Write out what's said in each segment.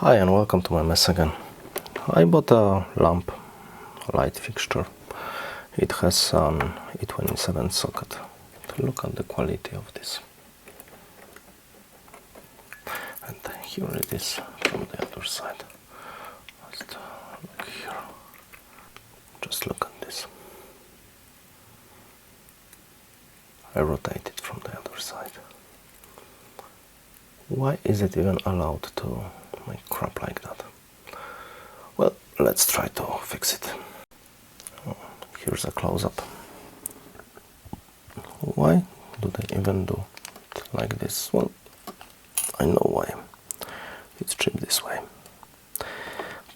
Hi and welcome to my mess again. I bought a lamp, a light fixture. It has an E27 socket. Look at the quality of this. And here it is from the other side. Just look here. Just look at this. I rotate it from the other side. Why is it even allowed to make crap like that? Well, let's try to fix it. Here's a close-up. Why do they even do it like this? Well, I know why. It's cheap this way.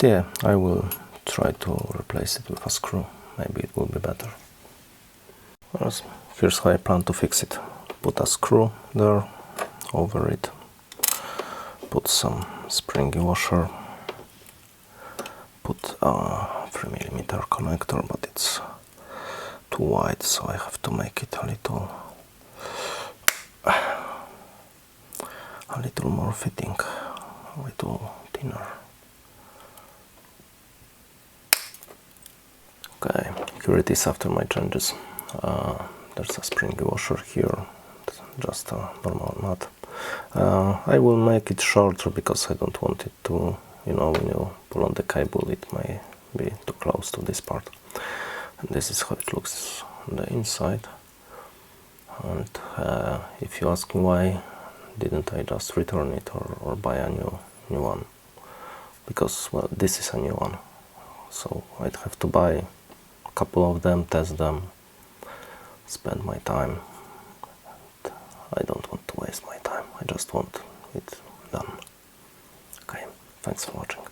Yeah, I will try to replace it with a screw. Maybe it will be better. Well, here's how I plan to fix it. Put a screw there, over it. Put some springy washer. Put a 3mm connector, but it's too wide, so I have to make it a little more fitting, a little thinner. Okay, here it is after my changes. There's a springy washer here, just a normal nut. I will make it shorter because I don't want it to, when you pull on the cable, it may be too close to this part. And this is how it looks on the inside. And if you ask me why didn't I just return it or buy a new one, because, well, this is a new one, so I'd have to buy a couple of them, test them, spend my time. And I don't want to waste my time, I just want it done. Okay, thanks for watching.